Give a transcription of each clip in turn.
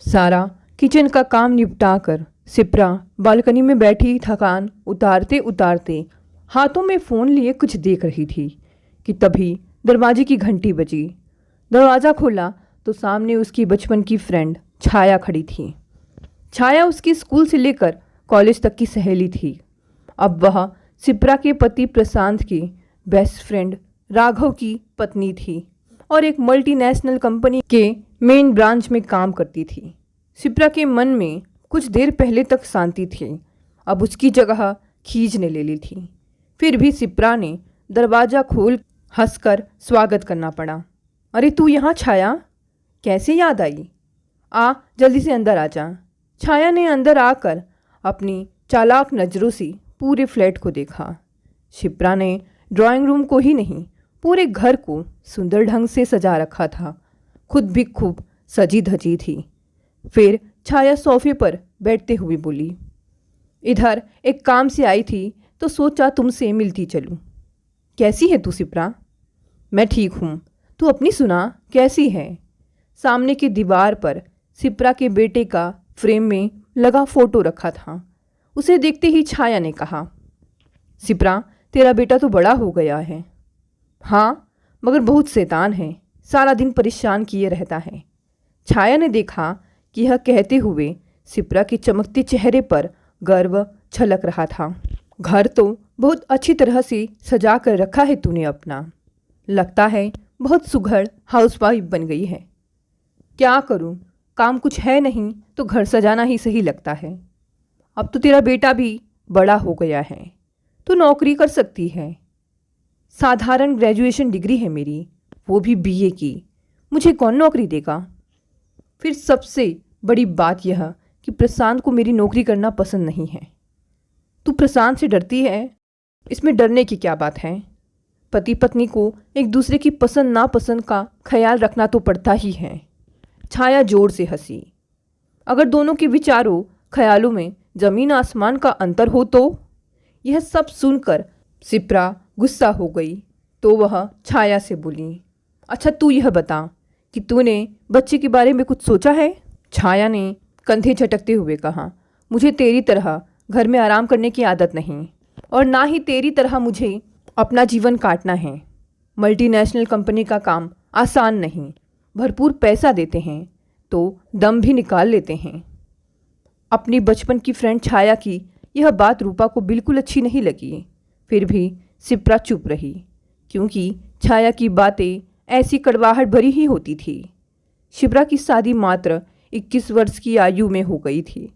सारा किचन का काम निपटा कर सिप्रा बालकनी में बैठी थकान उतारते उतारते हाथों में फ़ोन लिए कुछ देख रही थी कि तभी दरवाजे की घंटी बजी। दरवाज़ा खोला तो सामने उसकी बचपन की फ्रेंड छाया खड़ी थी। छाया उसकी स्कूल से लेकर कॉलेज तक की सहेली थी। अब वह सिप्रा के पति प्रशांत की बेस्ट फ्रेंड राघव की पत्नी थी और एक मल्टीनेशनल कंपनी के मेन ब्रांच में काम करती थी। सिप्रा के मन में कुछ देर पहले तक शांति थी, अब उसकी जगह खींच ने ले ली थी। फिर भी सिप्रा ने दरवाज़ा खोल हंसकर स्वागत करना पड़ा। अरे तू यहाँ छाया, कैसे याद आई? आ जल्दी से अंदर आ जा। छाया ने अंदर आकर अपनी चालाक नज़रों से पूरे फ्लैट को देखा। सिप्रा ने ड्राइंग रूम को ही नहीं पूरे घर को सुंदर ढंग से सजा रखा था, खुद भी खूब सजी धजी थी। फिर छाया सोफे पर बैठते हुए बोली, इधर एक काम से आई थी तो सोचा तुमसे मिलती चलूं। कैसी है तू सिप्रा? मैं ठीक हूँ, तू अपनी सुना, कैसी है? सामने की दीवार पर सिप्रा के बेटे का फ्रेम में लगा फोटो रखा था। उसे देखते ही छाया ने कहा, सिप्रा तेरा बेटा तो बड़ा हो गया है। हाँ, मगर बहुत शैतान है, सारा दिन परेशान किए रहता है। छाया ने देखा कि यह कहते हुए सिप्रा के चमकते चेहरे पर गर्व छलक रहा था। घर तो बहुत अच्छी तरह से सजा कर रखा है तूने अपना, लगता है बहुत सुघड़ हाउसवाइफ बन गई है। क्या करूं, काम कुछ है नहीं तो घर सजाना ही सही लगता है। अब तो तेरा बेटा भी बड़ा हो गया है, तो नौकरी कर सकती है। साधारण ग्रेजुएशन डिग्री है मेरी, वो भी बीए की, मुझे कौन नौकरी देगा? फिर सबसे बड़ी बात यह कि प्रशांत को मेरी नौकरी करना पसंद नहीं है। तू प्रशांत से डरती है? इसमें डरने की क्या बात है? पति पत्नी को एक दूसरे की पसंद नापसंद का ख्याल रखना तो पड़ता ही है। छाया जोर से हंसी। अगर दोनों के विचारों ख्यालों में ज़मीन आसमान का अंतर हो तो? यह सब सुनकर सिप्रा गुस्सा हो गई तो वह छाया से बोली, अच्छा तू यह बता कि तूने बच्चे के बारे में कुछ सोचा है? छाया ने कंधे झटकते हुए कहा, मुझे तेरी तरह घर में आराम करने की आदत नहीं और ना ही तेरी तरह मुझे अपना जीवन काटना है। मल्टीनेशनल कंपनी का काम आसान नहीं, भरपूर पैसा देते हैं तो दम भी निकाल लेते हैं। अपनी बचपन की फ्रेंड छाया की यह बात रूपा को बिल्कुल अच्छी नहीं लगी। फिर भी सिप्रा चुप रही, क्योंकि छाया की बातें ऐसी कड़वाहट भरी ही होती थी। सिप्रा की शादी मात्र 21 वर्ष की आयु में हो गई थी।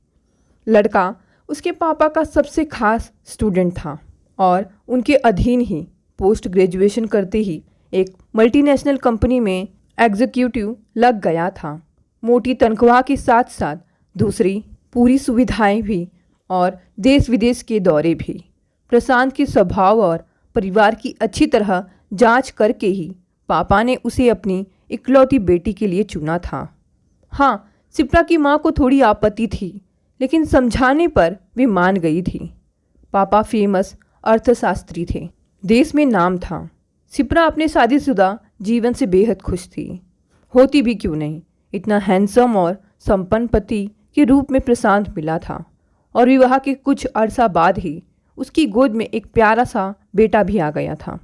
लड़का उसके पापा का सबसे खास स्टूडेंट था और उनके अधीन ही पोस्ट ग्रेजुएशन करते ही एक मल्टीनेशनल कंपनी में एग्जीक्यूटिव लग गया था। मोटी तनख्वाह के साथ साथ दूसरी पूरी सुविधाएं भी और देश विदेश के दौरे भी। प्रशांत के स्वभाव और परिवार की अच्छी तरह जांच करके ही पापा ने उसे अपनी इकलौती बेटी के लिए चुना था। हाँ, सिप्रा की माँ को थोड़ी आपत्ति थी, लेकिन समझाने पर वे मान गई थी। पापा फेमस अर्थशास्त्री थे, देश में नाम था। सिप्रा अपने शादीशुदा जीवन से बेहद खुश थी। होती भी क्यों नहीं, इतना हैंडसम और संपन्न पति के रूप में प्रशांत मिला था और विवाह के कुछ अरसा बाद ही उसकी गोद में एक प्यारा सा बेटा भी आ गया था।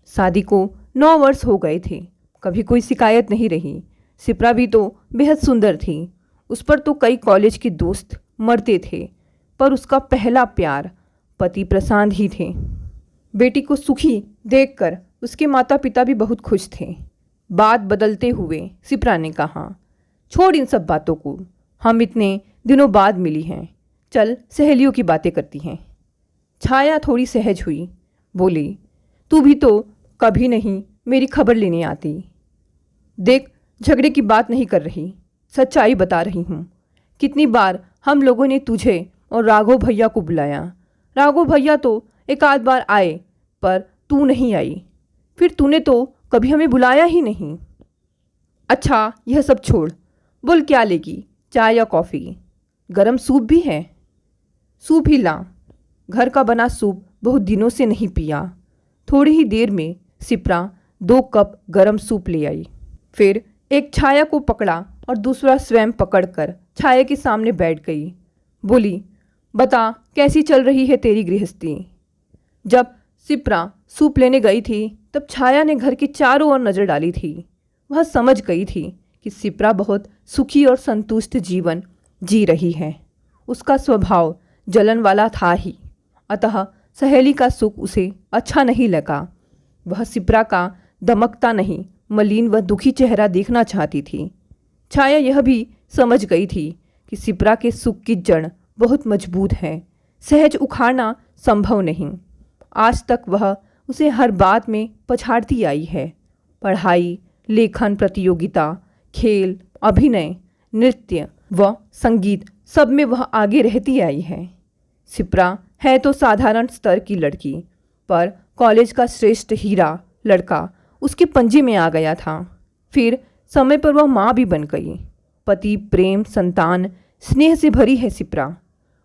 शादी को 9 वर्ष हो गए थे, कभी कोई शिकायत नहीं रही। सिप्रा भी तो बेहद सुंदर थी, उस पर तो कई कॉलेज के दोस्त मरते थे, पर उसका पहला प्यार पति प्रशांत ही थे। बेटी को सुखी देखकर उसके माता पिता भी बहुत खुश थे। बात बदलते हुए सिप्रा ने कहा, छोड़ इन सब बातों को, हम इतने दिनों बाद मिली हैं, चल सहेलियों की बातें करती हैं। छाया थोड़ी सहज हुई, बोली, तू भी तो कभी नहीं मेरी खबर लेने आती। देख, झगड़े की बात नहीं कर रही, सच्चाई बता रही हूँ। कितनी बार हम लोगों ने तुझे और राघव भैया को बुलाया। राघव भैया तो एक आध बार आए, पर तू नहीं आई। फिर तूने तो कभी हमें बुलाया ही नहीं। अच्छा, यह सब छोड़, बोल क्या लेगी, चाय या कॉफ़ी? गरम सूप भी है? सूप ही ला, घर का बना सूप बहुत दिनों से नहीं पिया। थोड़ी ही देर में सिप्रा 2 कप गरम सूप ले आई, फिर एक छाया को पकड़ा और दूसरा स्वयं पकड़कर छाया के सामने बैठ गई। बोली, बता कैसी चल रही है तेरी गृहस्थी। जब शिप्रा सूप लेने गई थी तब छाया ने घर के चारों ओर नज़र डाली थी। वह समझ गई थी कि शिप्रा बहुत सुखी और संतुष्ट जीवन जी रही है। उसका स्वभाव जलन वाला था ही, अतः सहेली का सुख उसे अच्छा नहीं लगा। वह शिप्रा का दमकता नहीं, मलिन व दुखी चेहरा देखना चाहती थी। छाया यह भी समझ गई थी कि शिप्रा के सुख की जड़ बहुत मजबूत है, सहज उखाड़ना संभव नहीं। आज तक वह उसे हर बात में पछाड़ती आई है। पढ़ाई, लेखन प्रतियोगिता, खेल, अभिनय, नृत्य व संगीत सब में वह आगे रहती आई है। शिप्रा है तो साधारण स्तर की लड़की, पर कॉलेज का श्रेष्ठ हीरा लड़का उसके पंजे में आ गया था। फिर समय पर वह माँ भी बन गई। पति, प्रेम, संतान, स्नेह से भरी है शिप्रा।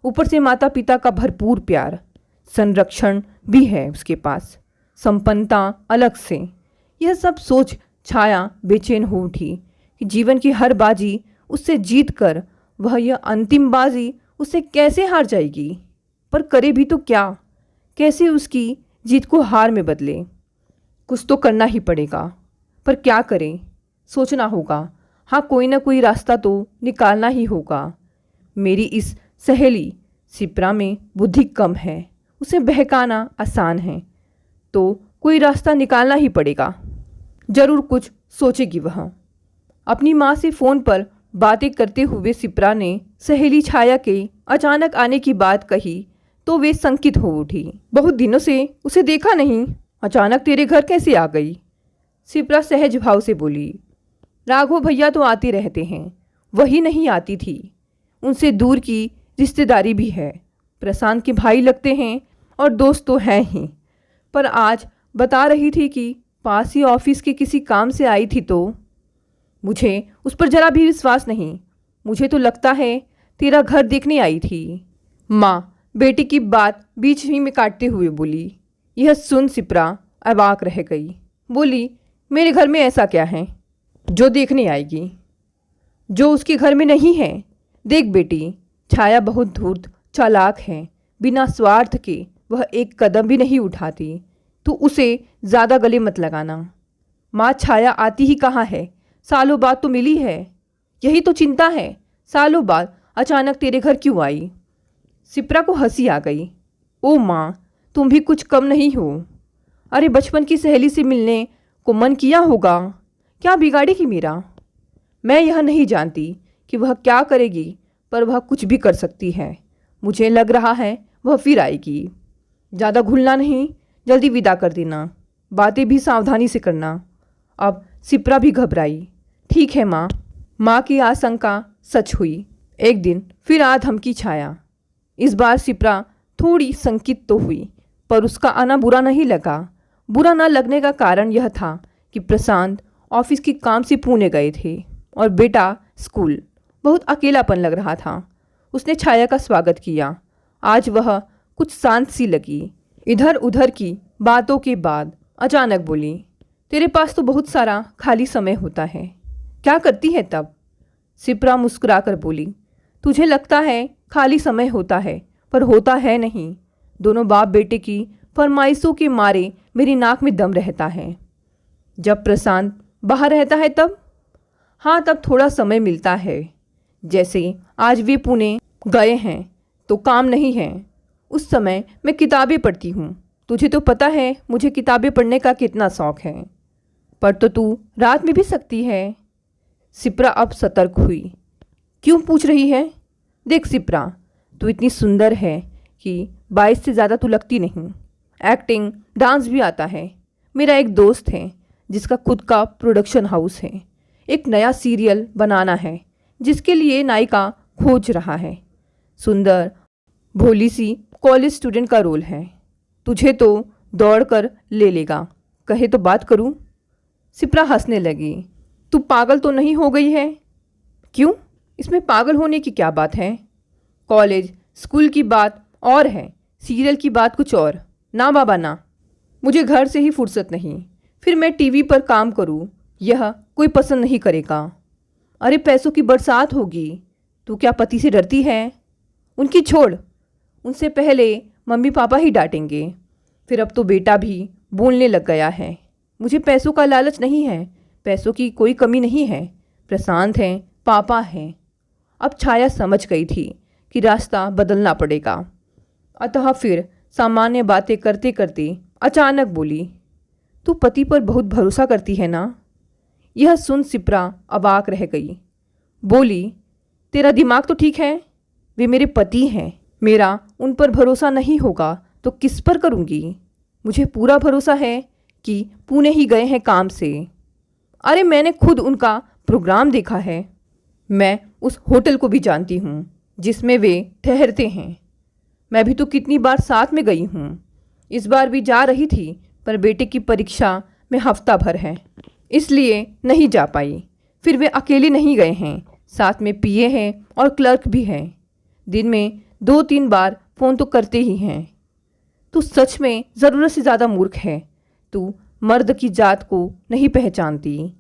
ऊपर से माता पिता का भरपूर प्यार, संरक्षण भी है उसके पास, संपन्नता अलग से। यह सब सोच छाया बेचैन हो उठी कि जीवन की हर बाजी उससे जीत कर वह यह अंतिम बाजी उससे कैसे हार जाएगी। पर करे भी तो क्या, कैसे उसकी जीत को हार में बदले। कुछ तो करना ही पड़ेगा, पर क्या करें, सोचना होगा। हाँ, कोई ना कोई रास्ता तो निकालना ही होगा। मेरी इस सहेली शिप्रा में बुद्धि कम है, उसे बहकाना आसान है, तो कोई रास्ता निकालना ही पड़ेगा। जरूर कुछ सोचेगी वह। अपनी माँ से फ़ोन पर बातें करते हुए शिप्रा ने सहेली छाया के अचानक आने की बात कही तो वे शंकित हो उठी। बहुत दिनों से उसे देखा नहीं, अचानक तेरे घर कैसे आ गई? शिप्रा सहज भाव से बोली, राघव भैया तो आते रहते हैं, वही नहीं आती थी। उनसे दूर की रिश्तेदारी भी है, प्रशांत के भाई लगते हैं और दोस्त तो हैं ही। पर आज बता रही थी कि पास ही ऑफिस के किसी काम से आई थी, तो मुझे उस पर जरा भी विश्वास नहीं। मुझे तो लगता है तेरा घर देखने आई थी। माँ बेटी की बात बीच ही में काटते हुए बोली। यह सुन शिप्रा अवाक रह गई। बोली, मेरे घर में ऐसा क्या है जो देखने आएगी, जो उसके घर में नहीं है? देख बेटी, छाया बहुत धूर्त चालाक है, बिना स्वार्थ के वह एक कदम भी नहीं उठाती। तू उसे ज़्यादा गले मत लगाना। माँ, छाया आती ही कहाँ है, सालों बाद तो मिली है। यही तो चिंता है, सालों बाद अचानक तेरे घर क्यों आई? शिप्रा को हंसी आ गई। ओ माँ, तुम भी कुछ कम नहीं हो। अरे बचपन की सहेली से मिलने को मन किया होगा, क्या बिगाड़ेगी मेरा? मैं यह नहीं जानती कि वह क्या करेगी, पर वह कुछ भी कर सकती है। मुझे लग रहा है वह फिर आएगी। ज़्यादा घुलना नहीं, जल्दी विदा कर देना, बातें भी सावधानी से करना। अब शिप्रा भी घबराई। ठीक है माँ। माँ की आशंका सच हुई। एक दिन फिर आ धमकी छाया। इस बार शिप्रा थोड़ी शंकित तो हुई, पर उसका आना बुरा नहीं लगा। बुरा न लगने का कारण यह था कि प्रशांत ऑफिस के काम से पुणे गए थे और बेटा स्कूल। बहुत अकेलापन लग रहा था। उसने छाया का स्वागत किया। आज वह कुछ शांत सी लगी। इधर उधर की बातों के बाद अचानक बोली, तेरे पास तो बहुत सारा खाली समय होता है, क्या करती है तब? शिप्रा मुस्कुराकर बोली, तुझे लगता है खाली समय होता है, पर होता है नहीं। दोनों बाप बेटे की फरमाइशों के मारे मेरी नाक में दम रहता है। जब प्रशांत बाहर रहता है तब? हाँ, तब थोड़ा समय मिलता है। जैसे आज वे पुणे गए हैं तो काम नहीं है, उस समय मैं किताबें पढ़ती हूँ। तुझे तो पता है मुझे किताबें पढ़ने का कितना शौक़ है। पर तो तू रात में भी सकती है। शिप्रा अब सतर्क हुई। क्यों पूछ रही है? देख शिप्रा, तू इतनी सुंदर है कि 22 से ज़्यादा तू लगती नहीं। एक्टिंग, डांस भी आता है। मेरा एक दोस्त है जिसका खुद का प्रोडक्शन हाउस है। एक नया सीरियल बनाना है जिसके लिए नायिका खोज रहा है। सुंदर भोली सी कॉलेज स्टूडेंट का रोल है। तुझे तो दौड़ कर ले लेगा, कहे तो बात करूं? शिप्रा हंसने लगी। तू पागल तो नहीं हो गई है? क्यों, इसमें पागल होने की क्या बात है? कॉलेज स्कूल की बात और है, सीरियल की बात कुछ और। ना बाबा ना, मुझे घर से ही फुर्सत नहीं, फिर मैं टीवी पर काम करूं, यह कोई पसंद नहीं करेगा। अरे पैसों की बरसात होगी, तू क्या पति से डरती है? उनकी छोड़, उनसे पहले मम्मी पापा ही डांटेंगे। फिर अब तो बेटा भी बोलने लग गया है। मुझे पैसों का लालच नहीं है, पैसों की कोई कमी नहीं है। प्रशांत हैं, पापा हैं। अब छाया समझ गई थी कि रास्ता बदलना पड़ेगा, अतः फिर सामान्य बातें करते करते अचानक बोली, तू पति पर बहुत भरोसा करती है ना? यह सुन सिप्रा अवाक रह गई। बोली, तेरा दिमाग तो ठीक है, वे मेरे पति हैं। मेरा उन पर भरोसा नहीं होगा तो किस पर करूँगी? मुझे पूरा भरोसा है कि पुणे ही गए हैं काम से। अरे मैंने खुद उनका प्रोग्राम देखा है। मैं उस होटल को भी जानती हूँ जिसमें वे ठहरते हैं। मैं भी तो कितनी बार साथ में गई हूँ। इस बार भी जा रही थी, पर बेटे की परीक्षा में हफ्ता भर है, इसलिए नहीं जा पाई। फिर वे अकेले नहीं गए हैं, साथ में पीए हैं और क्लर्क भी हैं। दिन में 2-3 बार फ़ोन तो करते ही हैं। तू सच में ज़रूरत से ज़्यादा मूर्ख है। तू मर्द की जात को नहीं पहचानती।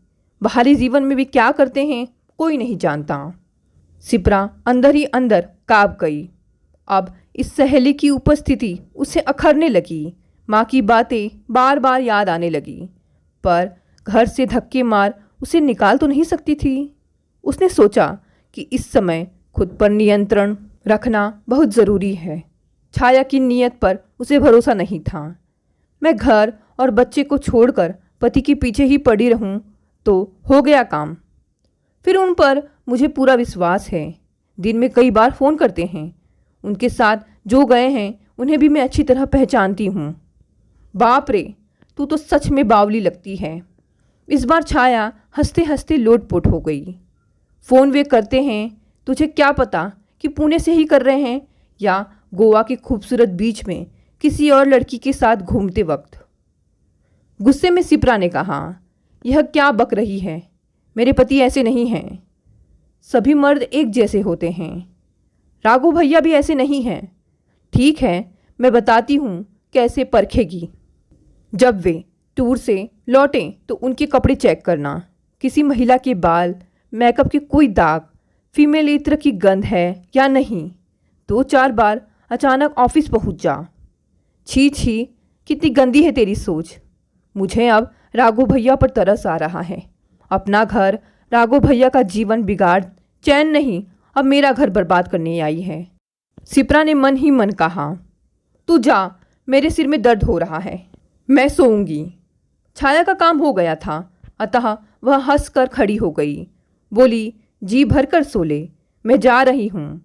बाहरी जीवन में वे क्या करते हैं कोई नहीं जानता। सिप्रा अंदर ही अंदर काँप गई। अब इस सहेली की उपस्थिति उसे अखरने लगी। माँ की बातें बार बार याद आने लगी, पर घर से धक्के मार उसे निकाल तो नहीं सकती थी। उसने सोचा कि इस समय खुद पर नियंत्रण रखना बहुत ज़रूरी है। छाया की नीयत पर उसे भरोसा नहीं था। मैं घर और बच्चे को छोड़कर पति के पीछे ही पड़ी रहूं तो हो गया काम। फिर उन पर मुझे पूरा विश्वास है। दिन में कई बार फ़ोन करते हैं। उनके साथ जो गए हैं उन्हें भी मैं अच्छी तरह पहचानती हूँ। बाप रे, तू तो सच में बावली लगती है। इस बार छाया हंसते हंसते लोटपोट हो गई। फ़ोन वे करते हैं, तुझे क्या पता कि पुणे से ही कर रहे हैं या गोवा के खूबसूरत बीच में किसी और लड़की के साथ घूमते वक्त। गुस्से में सिप्रा ने कहा, यह क्या बक रही है? मेरे पति ऐसे नहीं हैं। सभी मर्द एक जैसे होते हैं। राघव भैया भी ऐसे नहीं हैं। ठीक है, मैं बताती हूँ कैसे परखेगी। जब वे टूर से लौटें तो उनके कपड़े चेक करना। किसी महिला के बाल, मेकअप के कोई दाग, फीमेल इत्र की गंध है या नहीं। 2-4 बार अचानक ऑफिस पहुँच जा। छी छी, कितनी गंदी है तेरी सोच। मुझे अब राघव भैया पर तरस आ रहा है। अपना घर, राघव भैया का जीवन बिगाड़ चैन नहीं, अब मेरा घर बर्बाद करने आई है। सिप्रा ने मन ही मन कहा, तू जा, मेरे सिर में दर्द हो रहा है, मैं सोऊंगी। छाया का काम हो गया था, अतः वह हंसकर खड़ी हो गई। बोली, जी भर कर सो ले, मैं जा रही हूँ।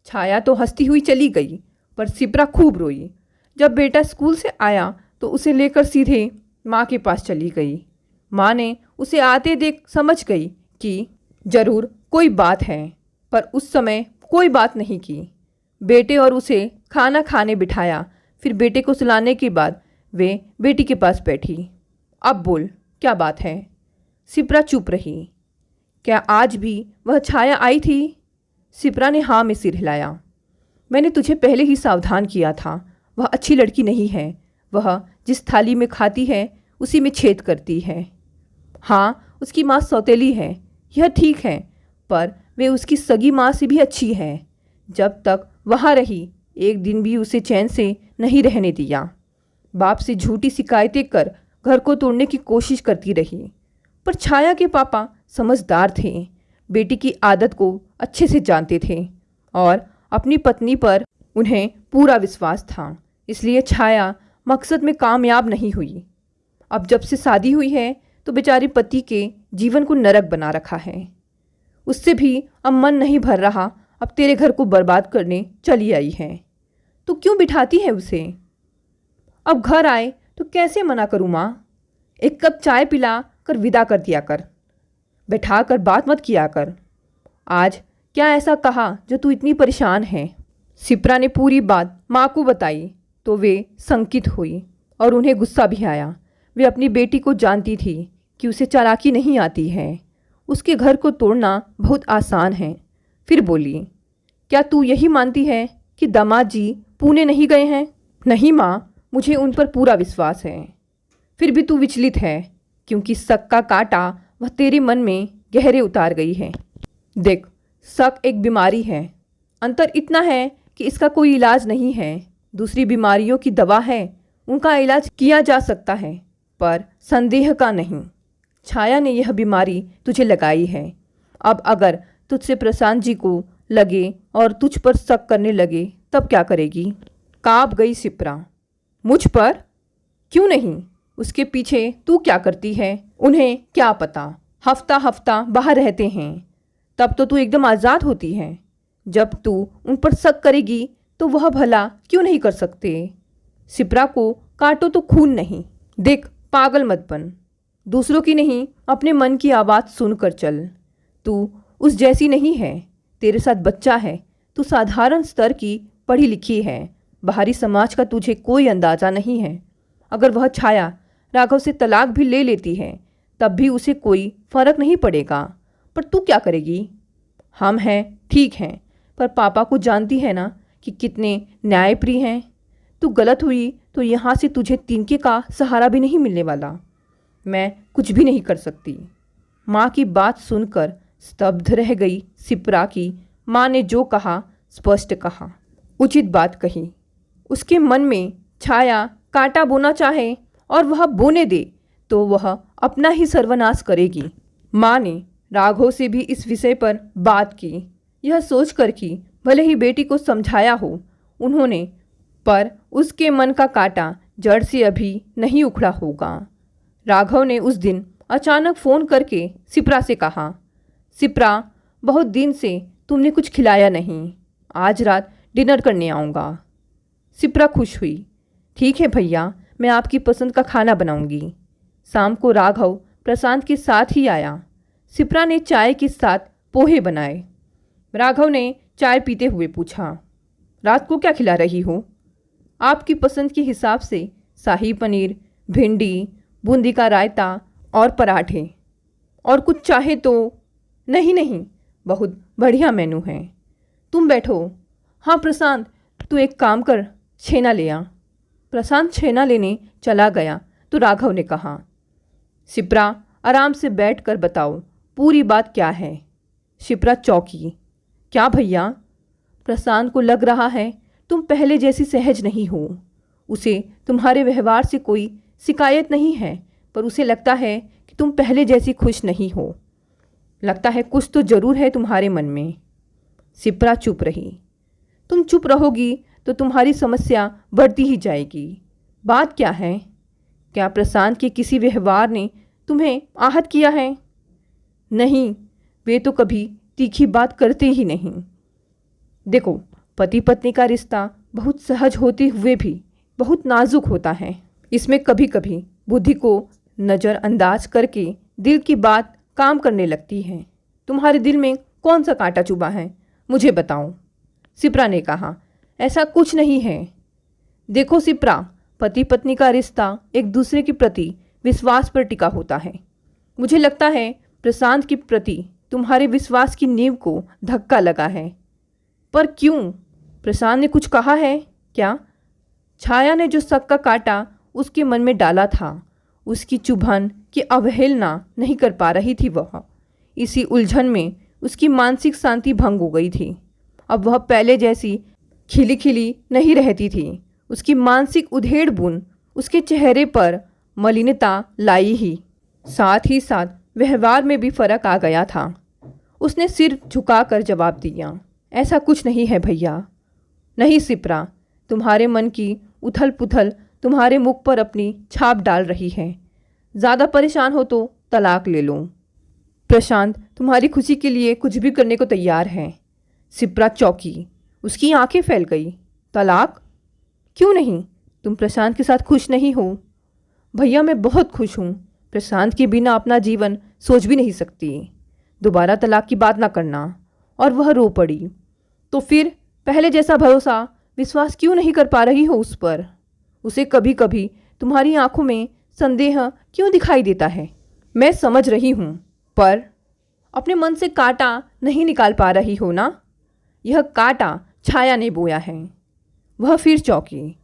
छाया तो हंसती हुई चली गई, पर सिप्रा खूब रोई। जब बेटा स्कूल से आया तो उसे लेकर सीधे माँ के पास चली गई। माँ ने उसे आते देख समझ गई कि जरूर कोई बात है, पर उस समय कोई बात नहीं की। बेटे और उसे खाना खाने बिठाया। फिर बेटे को सुलाने के बाद वे बेटी के पास बैठी। अब बोल, क्या बात है? सिप्रा चुप रही। क्या आज भी वह छाया आई थी? सिप्रा ने हाँ में सिर हिलाया। मैंने तुझे पहले ही सावधान किया था, वह अच्छी लड़की नहीं है। वह जिस थाली में खाती है उसी में छेद करती है। हाँ, उसकी माँ सौतेली है, यह ठीक है, पर वे उसकी सगी माँ से भी अच्छी है। जब तक वहाँ रही, एक दिन भी उसे चैन से नहीं रहने दिया। बाप से झूठी शिकायतें कर घर को तोड़ने की कोशिश करती रही। पर छाया के पापा समझदार थे, बेटी की आदत को अच्छे से जानते थे और अपनी पत्नी पर उन्हें पूरा विश्वास था। इसलिए छाया मकसद में कामयाब नहीं हुई। अब जब से शादी हुई है तो बेचारे पति के जीवन को नरक बना रखा है। उससे भी अब मन नहीं भर रहा, अब तेरे घर को बर्बाद करने चली आई है। तो क्यों बिठाती है उसे? अब घर आए तो कैसे मना करूँ माँ? एक कप चाय पिला कर विदा कर दिया कर, बैठा कर बात मत किया कर। आज क्या ऐसा कहा जो तू इतनी परेशान है? सिप्रा ने पूरी बात माँ को बताई तो वे संकित हुई और उन्हें गुस्सा भी आया। वे अपनी बेटी को जानती थी कि उसे चालाकी नहीं आती है। उसके घर को तोड़ना बहुत आसान है। फिर बोली, क्या तू यही मानती है कि दामाद जी पुणे नहीं गए हैं? नहीं माँ, मुझे उन पर पूरा विश्वास है। फिर भी तू विचलित है, क्योंकि शक का कांटा वह तेरे मन में गहरे उतार गई है। देख, शक एक बीमारी है। अंतर इतना है कि इसका कोई इलाज नहीं है। दूसरी बीमारियों की दवा है, उनका इलाज किया जा सकता है, पर संदेह का नहीं। छाया ने यह बीमारी तुझे लगाई है। अब अगर तुझसे प्रशांत जी को लगे और तुझ पर शक करने लगे तब क्या करेगी? काँप गई शिप्रा। मुझ पर? क्यों नहीं? उसके पीछे तू क्या करती है? उन्हें क्या पता, हफ्ता हफ्ता बाहर रहते हैं। तब तो तू एकदम आज़ाद होती है। जब तू उन पर शक करेगी तो वह भला क्यों नहीं कर सकते? शिप्रा को काटो तो खून नहीं। देख, पागल मत बन। दूसरों की नहीं, अपने मन की आवाज़ सुनकर चल। तू उस जैसी नहीं है। तेरे साथ बच्चा है। तू साधारण स्तर की पढ़ी लिखी है। बाहरी समाज का तुझे कोई अंदाज़ा नहीं है। अगर वह छाया राघव से तलाक भी ले लेती है तब भी उसे कोई फर्क नहीं पड़ेगा। पर तू क्या करेगी? हम हैं, ठीक हैं, पर पापा को जानती है ना कि कितने न्यायप्रिय हैं। तू गलत हुई तो यहाँ से तुझे तिनके का सहारा भी नहीं मिलने वाला। मैं कुछ भी नहीं कर सकती। माँ की बात सुनकर स्तब्ध रह गई शिप्रा की। माँ ने जो कहा स्पष्ट कहा, उचित बात कही। उसके मन में छाया कांटा बोना चाहे और वह बोने दे तो वह अपना ही सर्वनाश करेगी। माँ ने राघव से भी इस विषय पर बात की, यह सोचकर कि भले ही बेटी को समझाया हो उन्होंने, पर उसके मन का कांटा जड़ से अभी नहीं उखड़ा होगा। राघव ने उस दिन अचानक फ़ोन करके शिप्रा से कहा, शिप्रा, बहुत दिन से तुमने कुछ खिलाया नहीं, आज रात डिनर करने आऊँगा। शिप्रा खुश हुई। ठीक है भैया, मैं आपकी पसंद का खाना बनाऊंगी। शाम को राघव प्रशांत के साथ ही आया। शिप्रा ने चाय के साथ पोहे बनाए। राघव ने चाय पीते हुए पूछा, रात को क्या खिला रही हो? आपकी पसंद के हिसाब से शाही पनीर, भिंडी, बूंदी का रायता और पराठे। और कुछ चाहे तो? नहीं नहीं, बहुत बढ़िया मेनू है। तुम बैठो। हाँ प्रशांत, तू एक काम कर, छेना ले आ। प्रशांत छेना लेने चला गया तो राघव ने कहा, शिप्रा, आराम से बैठकर बताओ पूरी बात क्या है। शिप्रा चौंकी। क्या भैया? प्रशांत को लग रहा है तुम पहले जैसी सहज नहीं हो। उसे तुम्हारे व्यवहार से कोई शिकायत नहीं है, पर उसे लगता है कि तुम पहले जैसी खुश नहीं हो। लगता है कुछ तो ज़रूर है तुम्हारे मन में। शिप्रा चुप रही। तुम चुप रहोगी तो तुम्हारी समस्या बढ़ती ही जाएगी। बात क्या है? क्या प्रशांत के किसी व्यवहार ने तुम्हें आहत किया है? नहीं, वे तो कभी तीखी बात करते ही नहीं। देखो, पति पत्नी का रिश्ता बहुत सहज होते हुए भी बहुत नाजुक होता है। इसमें कभी कभी बुद्धि को नज़रअंदाज करके दिल की बात काम करने लगती है। तुम्हारे दिल में कौन सा कांटा चुभा है, मुझे बताओ। शिप्रा ने कहा, ऐसा कुछ नहीं है। देखो शिप्रा, पति पत्नी का रिश्ता एक दूसरे के प्रति विश्वास पर टिका होता है। मुझे लगता है प्रशांत के प्रति तुम्हारे विश्वास की नींव को धक्का लगा है। पर क्यों? प्रशांत ने कुछ कहा है क्या? छाया ने जो शक का कांटा उसके मन में डाला था, उसकी चुभन की अवहेलना नहीं कर पा रही थी वह। इसी उलझन में उसकी मानसिक शांति भंग हो गई थी। अब वह पहले जैसी खिली खिली नहीं रहती थी। उसकी मानसिक उधेड़ बुन उसके चेहरे पर मलिनता लाई ही, साथ ही साथ व्यवहार में भी फर्क आ गया था। उसने सिर झुकाकर जवाब दिया, ऐसा कुछ नहीं है भैया। नहीं शिप्रा, तुम्हारे मन की उथल पुथल तुम्हारे मुख पर अपनी छाप डाल रही है। ज़्यादा परेशान हो तो तलाक ले लो। प्रशांत तुम्हारी खुशी के लिए कुछ भी करने को तैयार है। शिप्रा चौंकी, उसकी आंखें फैल गई। तलाक? क्यों नहीं? तुम प्रशांत के साथ खुश नहीं हो? भैया मैं बहुत खुश हूँ। प्रशांत के बिना अपना जीवन सोच भी नहीं सकती। दोबारा तलाक की बात ना करना। और वह रो पड़ी। तो फिर पहले जैसा भरोसा विश्वास क्यों नहीं कर पा रही हो उस पर? उसे कभी कभी तुम्हारी आंखों में संदेह क्यों दिखाई देता है? मैं समझ रही हूँ, पर अपने मन से कांटा नहीं निकाल पा रही हो ना? यह कांटा छाया ने बोया है। वह फिर चौंकी।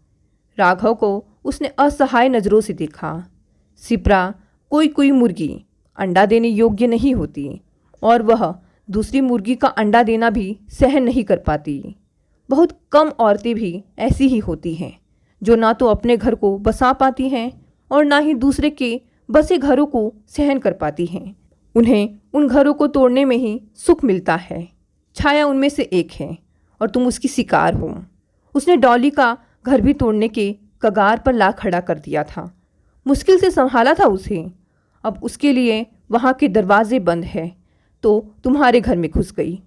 राघव को उसने असहाय नज़रों से देखा। शिप्रा कोई मुर्गी अंडा देने योग्य नहीं होती और वह दूसरी मुर्गी का अंडा देना भी सहन नहीं कर पाती। बहुत कम औरतें भी ऐसी ही होती हैं जो ना तो अपने घर को बसा पाती हैं और ना ही दूसरे के बसे घरों को सहन कर पाती हैं। उन्हें उन घरों को तोड़ने में ही सुख मिलता है। छाया उनमें से एक है और तुम उसकी शिकार हो। उसने डॉली का घर भी तोड़ने के कगार पर ला खड़ा कर दिया था। मुश्किल से संभाला था उसे। अब उसके लिए वहाँ के दरवाजे बंद है तो तुम्हारे घर में घुस गई।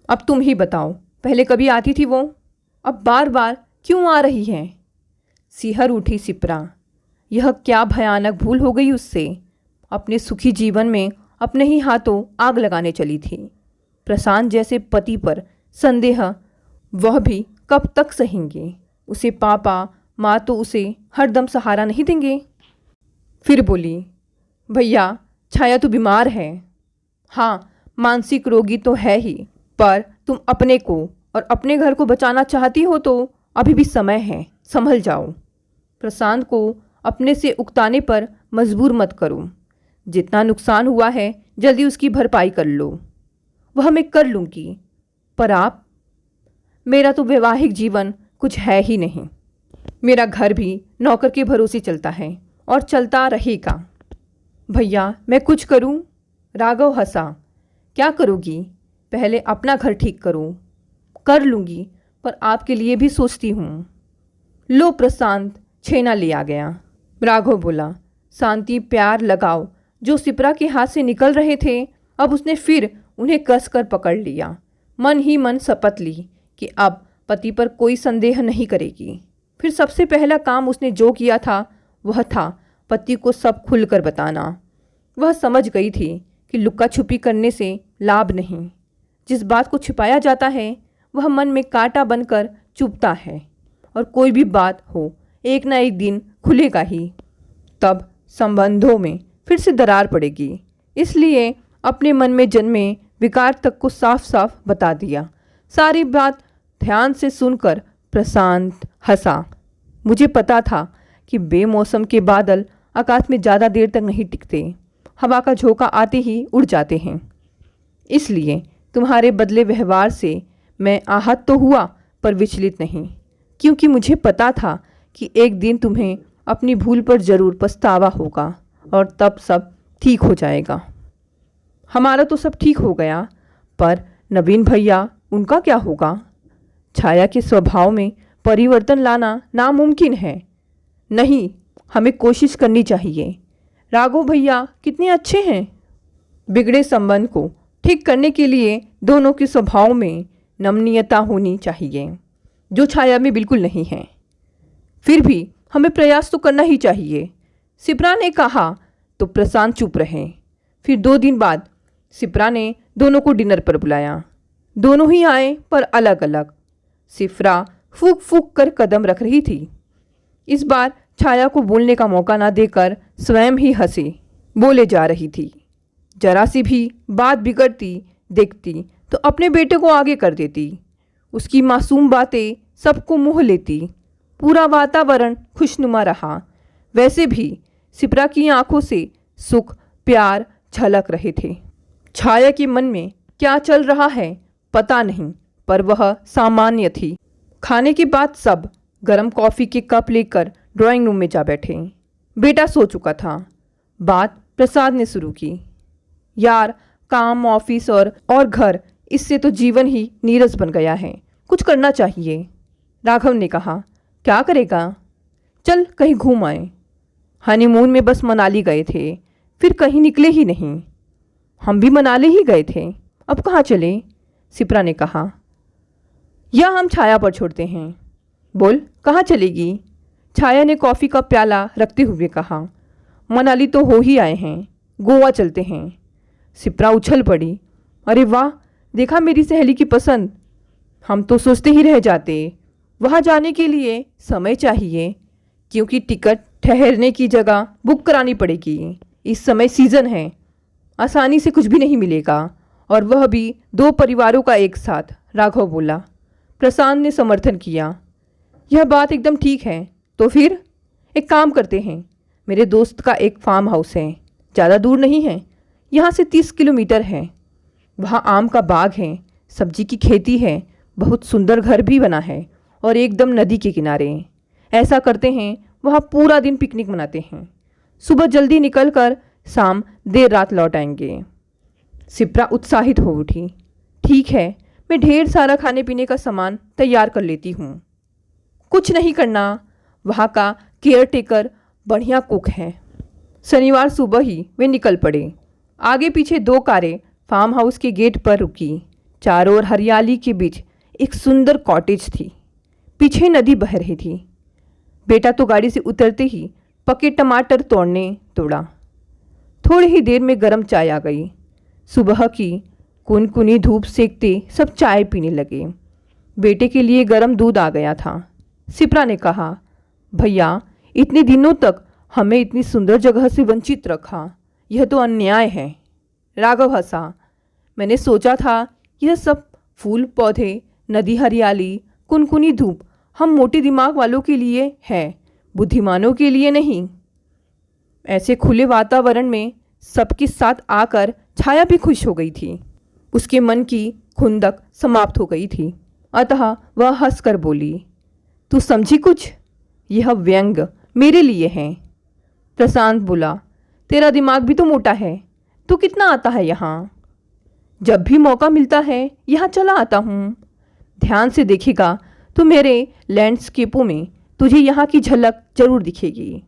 अब तुम ही बताओ, पहले कभी आती थी वो, अब बार बार क्यों आ रही है? सिहर उठी शिप्रा। यह क्या भयानक भूल हो गई उससे। अपने सुखी जीवन में अपने ही हाथों आग लगाने चली थी। प्रशांत जैसे पति पर संदेह वह भी कब तक सहेंगे? उसे पापा माँ तो उसे हरदम सहारा नहीं देंगे। फिर बोली, भैया छाया तो बीमार है। हाँ, मानसिक रोगी तो है ही, पर तुम अपने को और अपने घर को बचाना चाहती हो तो अभी भी समय है, संभल जाओ। प्रशांत को अपने से उकताने पर मजबूर मत करो। जितना नुकसान हुआ है जल्दी उसकी भरपाई कर लो। वह मैं कर लूँगी, पर आप? मेरा तो वैवाहिक जीवन कुछ है ही नहीं। मेरा घर भी नौकर के भरोसे चलता है और चलता रहेगा। भैया मैं कुछ करूं? राघव हंसा। क्या करोगी? पहले अपना घर ठीक करो। कर लूँगी, पर आपके लिए भी सोचती हूँ। लो प्रशांत छेना ले आ गया। राघव बोला, शांति प्यार लगाओ जो शिप्रा के हाथ से निकल रहे थे अब उसने फिर उन्हें कसकर पकड़ लिया। मन ही मन शपथ ली कि अब पति पर कोई संदेह नहीं करेगी। फिर सबसे पहला काम उसने जो किया था वह था पति को सब खुलकर बताना। वह समझ गई थी कि लुक्का छुपी करने से लाभ नहीं। जिस बात को छिपाया जाता है वह मन में कांटा बनकर चुभता है और कोई भी बात हो एक ना एक दिन खुलेगा ही। तब संबंधों में फिर से दरार पड़ेगी। इसलिए अपने मन में जन्मे विकार तक को साफ साफ बता दिया। सारी बात ध्यान से सुनकर प्रशांत हंसा। मुझे पता था कि बेमौसम के बादल आकाश में ज़्यादा देर तक नहीं टिकते, हवा का झोंका आते ही उड़ जाते हैं। इसलिए तुम्हारे बदले व्यवहार से मैं आहत तो हुआ पर विचलित नहीं, क्योंकि मुझे पता था कि एक दिन तुम्हें अपनी भूल पर ज़रूर पछतावा होगा और तब सब ठीक हो जाएगा। हमारा तो सब ठीक हो गया, पर नवीन भैया, उनका क्या होगा? छाया के स्वभाव में परिवर्तन लाना नामुमकिन है। नहीं, हमें कोशिश करनी चाहिए। राघव भैया कितने अच्छे हैं। बिगड़े संबंध को ठीक करने के लिए दोनों के स्वभाव में नमनीयता होनी चाहिए, जो छाया में बिल्कुल नहीं है। फिर भी हमें प्रयास तो करना ही चाहिए, शिप्रा ने कहा तो प्रशांत चुप रहे। फिर 2 दिन बाद शिप्रा ने दोनों को डिनर पर बुलाया। दोनों ही आए पर अलग अलग। शिप्रा फूक फूक कर कदम रख रही थी। इस बार छाया को बोलने का मौका ना देकर स्वयं ही हंसे बोले जा रही थी। जरा सी भी बात बिगड़ती देखती तो अपने बेटे को आगे कर देती। उसकी मासूम बातें सबको मोह लेती। पूरा वातावरण खुशनुमा रहा। वैसे भी शिप्रा की आंखों से सुख प्यार झलक रहे थे। छाया के मन में क्या चल रहा है पता नहीं, पर वह सामान्य थी। खाने के बाद सब गर्म कॉफ़ी के कप लेकर ड्राइंग रूम में जा बैठे। बेटा सो चुका था। बात प्रसाद ने शुरू की। यार, काम ऑफिस और घर, इससे तो जीवन ही नीरस बन गया है। कुछ करना चाहिए। राघव ने कहा। क्या करेगा? चल कहीं घूम आए। हनीमून में बस मनाली गए थे, फिर कहीं निकले ही नहीं। हम भी मनाली ही गए थे, अब कहाँ चले? शिप्रा ने कहा। या हम छाया पर छोड़ते हैं। बोल, कहाँ चलेगी? छाया ने कॉफ़ी का प्याला रखते हुए कहा। मनाली तो हो ही आए हैं, गोवा चलते हैं। शिप्रा उछल पड़ी। अरे वाह, देखा मेरी सहेली की पसंद। हम तो सोचते ही रह जाते। वहाँ जाने के लिए समय चाहिए, क्योंकि टिकट ठहरने की जगह बुक करानी पड़ेगी। इस समय सीज़न है, आसानी से कुछ भी नहीं मिलेगा, और वह भी 2 परिवारों का एक साथ। राघव बोला। प्रशांत ने समर्थन किया। यह बात एकदम ठीक है। तो फिर एक काम करते हैं। मेरे दोस्त का एक फार्म हाउस है, ज़्यादा दूर नहीं है, यहाँ से 30 किलोमीटर है। वहाँ आम का बाग है, सब्जी की खेती है, बहुत सुंदर घर भी बना है और एकदम नदी के किनारे। ऐसा करते हैं, वहाँ पूरा दिन पिकनिक मनाते हैं। सुबह जल्दी निकलकर शाम देर रात लौट आएंगे। शिप्रा उत्साहित हो उठी। ठीक है, मैं ढेर सारा खाने पीने का सामान तैयार कर लेती हूँ। कुछ नहीं करना, वहाँ का केयर टेकर बढ़िया कुक है। शनिवार सुबह ही वे निकल पड़े। आगे पीछे 2 कारें फार्म हाउस के गेट पर रुकी। चारों ओर हरियाली के बीच एक सुंदर कॉटेज थी। पीछे नदी बह रही थी। बेटा तो गाड़ी से उतरते ही पके टमाटर तोड़ने दौड़ा। थोड़ी ही देर में गर्म चाय आ गई। सुबह की कुनकुनी धूप सेकते सब चाय पीने लगे। बेटे के लिए गर्म दूध आ गया था। शिप्रा ने कहा, भैया इतने दिनों तक हमें इतनी सुंदर जगह से वंचित रखा, यह तो अन्याय है। राघव हंसा। मैंने सोचा था यह सब फूल पौधे, नदी, हरियाली, कुनकुनी धूप हम मोटे दिमाग वालों के लिए है, बुद्धिमानों के लिए नहीं। ऐसे खुले वातावरण में सबके साथ आकर छाया भी खुश हो गई थी। उसके मन की खुंदक समाप्त हो गई थी। अतः वह हंसकर बोली, तू समझी कुछ? यह व्यंग मेरे लिए है। प्रशांत बोला, तेरा दिमाग भी तो मोटा है, तू कितना आता है यहाँ? जब भी मौका मिलता है यहाँ चला आता हूँ। ध्यान से देखेगा तो मेरे लैंडस्केपों में तुझे यहाँ की झलक जरूर दिखेगी।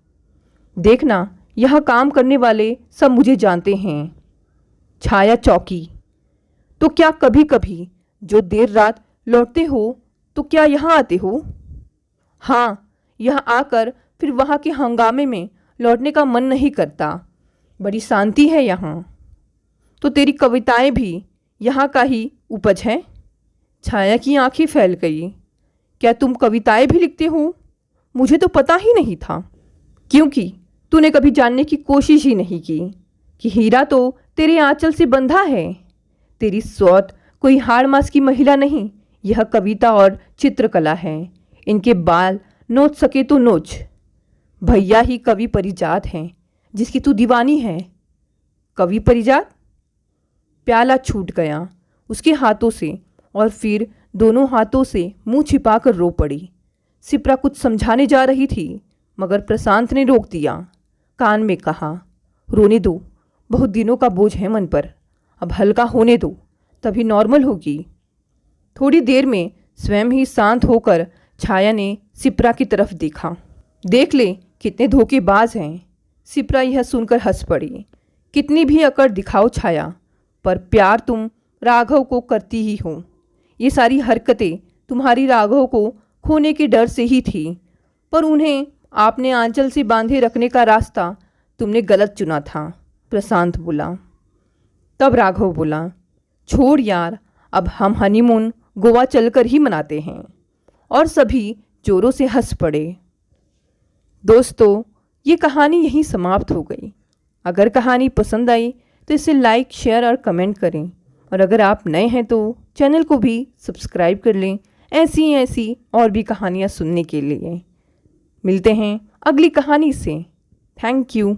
देखना, यहाँ काम करने वाले सब मुझे जानते हैं। छाया चौकी। तो क्या कभी कभी जो देर रात लौटते हो तो क्या यहाँ आते हो? हाँ, यहाँ आकर फिर वहाँ के हंगामे में लौटने का मन नहीं करता। बड़ी शांति है यहाँ। तो तेरी कविताएं भी यहाँ का ही उपज है? छाया की आंखें फैल गई। क्या तुम कविताएं भी लिखते हो? मुझे तो पता ही नहीं था, क्योंकि तूने कभी जानने की कोशिश ही नहीं की कि हीरा तो तेरे आंचल से बंधा है। तेरी सौत कोई हाड़ मास की महिला नहीं, यह कविता और चित्रकला है। इनके बाल नोच सके तो नोच। भैया ही कवि परिजात हैं जिसकी तू दीवानी है। कवि परिजात? प्याला छूट गया उसके हाथों से और फिर दोनों हाथों से मुंह छिपाकर रो पड़ी। शिप्रा कुछ समझाने जा रही थी मगर प्रशांत ने रोक दिया। कान में कहा, रोने दो, बहुत दिनों का बोझ है मन पर, अब हल्का होने दो, तभी नॉर्मल होगी। थोड़ी देर में स्वयं ही शांत होकर छाया ने शिप्रा की तरफ देखा। देख ले कितने धोखेबाज हैं। शिप्रा यह सुनकर हंस पड़ी। कितनी भी अकड़ दिखाओ छाया, पर प्यार तुम राघव को करती ही हो। ये सारी हरकतें तुम्हारी राघव को खोने के डर से ही थी, पर उन्हें आपने आंचल से बांधे रखने का रास्ता तुमने गलत चुना था। प्रशांत बोला। तब राघव बोला, छोड़ यार, अब हम हनीमून गोवा चलकर ही मनाते हैं। और सभी जोरों से हंस पड़े। दोस्तों, ये कहानी यहीं समाप्त हो गई। अगर कहानी पसंद आई तो इसे लाइक, शेयर और कमेंट करें। और अगर आप नए हैं तो चैनल को भी सब्सक्राइब कर लें ऐसी और भी कहानियाँ सुनने के लिए। मिलते हैं अगली कहानी से। Thank you.